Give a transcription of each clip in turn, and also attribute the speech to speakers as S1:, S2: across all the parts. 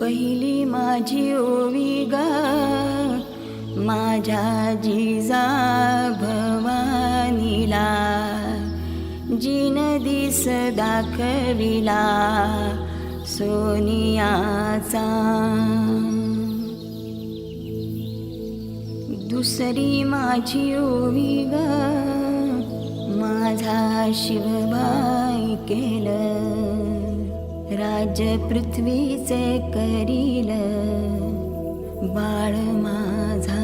S1: पहिली माझी ओवी ग माझ्या जिजा भवानीला, जिन दिस दाखविला सोनियाचा. दुसरी माझी ओवी ग माझा शिवबाई केलं, राज्य पृथ्वीचे करील बाळ माझा.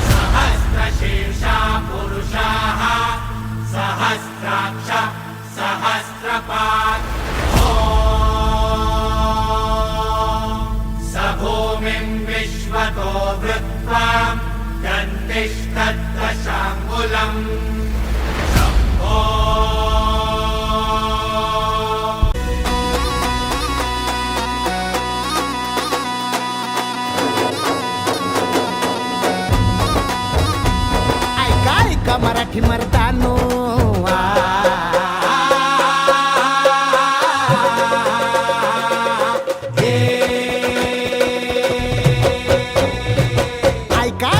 S2: सहस्रशीर्षा पुरुषाः सहस्राक्ष सहस्रपात् स भूमिं विश्वतो वृत्वा गन्तिष्ठद्दशाङ्गुलम्.
S3: ऐका मराठी मर्दानो,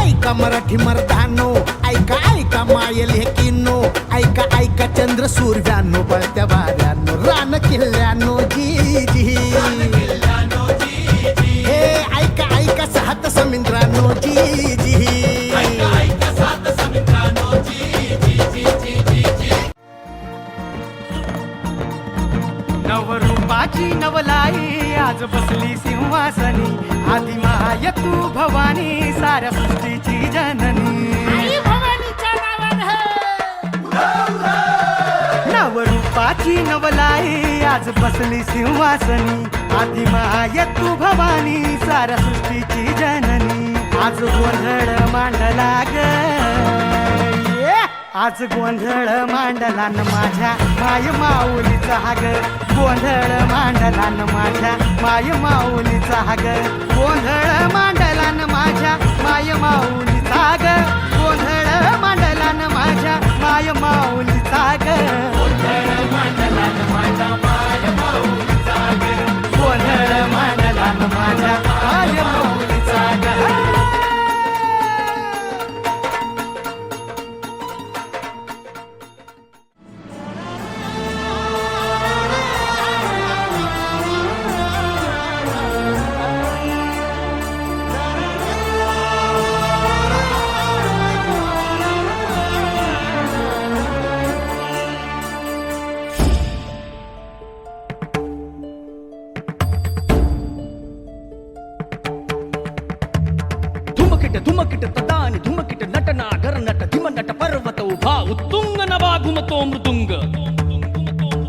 S3: ऐका मराठी मर्दानो, ऐका मायल हे किन्नो, ऐका चंद्र सूर्यानो, बळत्या वाऱ्यानो, रान किल्ल्यानो, जी जी हे ऐका सात समुद्रानो, जी जी
S4: नवरूपाची नवलाई आज बसली सिंहासनी, आधी माय तू भवानी साऱ्या सृष्टीची जननी. नवरूपाची नवलाई आज बसली सिंहासनी, आधी माय तू भवानी साऱ्या सृष्टीची जननी. आज गोंधळ मांडला ग, आज गोंधळ मांडला न माझ्या माय माऊलीचा ग, गोंधळ मांडला न माझ्या माय माऊलीचा ग, गोंधळ मांडला न माझ्या माय माऊलीचा ग, गोंधळ मांडला न माझ्या माय माऊलीचा ग, गोंधळ मांडला न माझ्या माय माऊलीचा ग, गोंधळ मांडला न माझ्या माय माऊलीचा ग.
S5: धुमकिट तदानि धुमकिट नटना गरनट धिमनट पर्वत उभा उत्तुंग नभा घुमतो मृदुंग.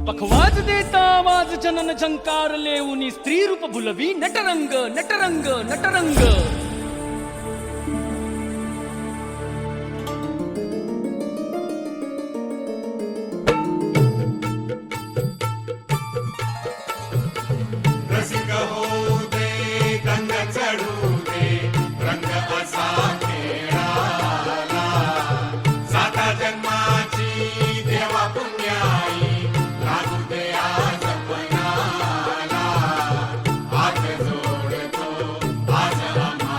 S5: पखवाज देता आवाज जनन झंकार लेऊनी, स्त्री रूप बुलवी नटरंग नटरंग नटरंग.
S2: रसिक होऊ दे गंग चढू दे रंग असा खेळाला, साता जन्माची देवा पुण्याई लागू दे आज पणाला. हात जोडतो आज आम्हा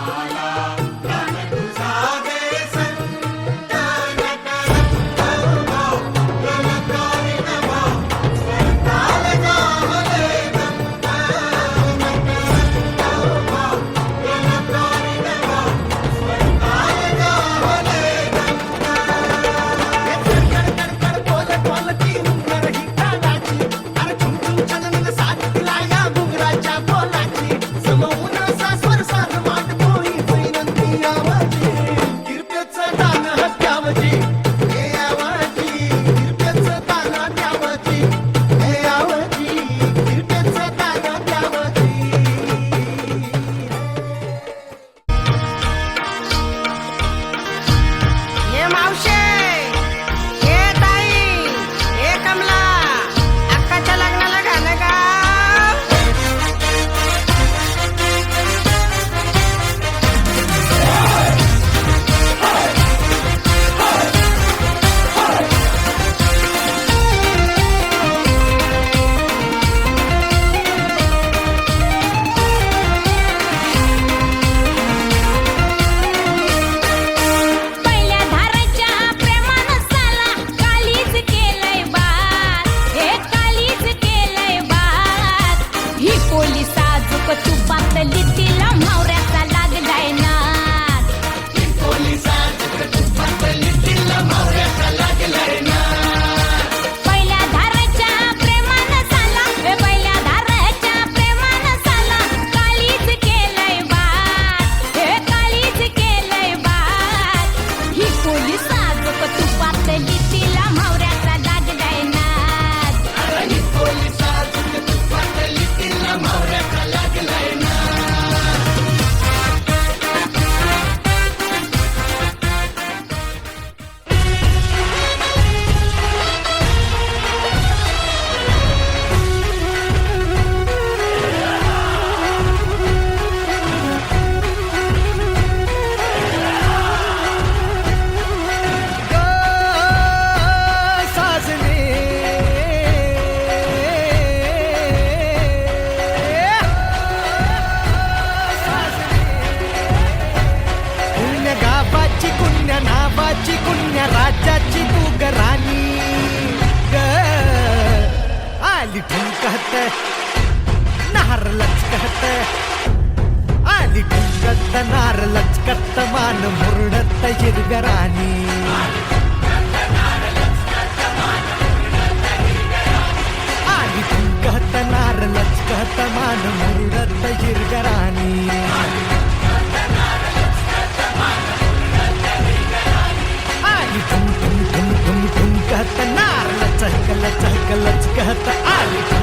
S3: लचकत नार लचकत आली ठुमकत नार लचकत मान मुरडत हिरगराणी आली ठुमकत नार लचकत मान मुरडत हिरगराणी आली ठुम ठुम ठुम ठुम ठुमकत नार लचक लचक लचकत आली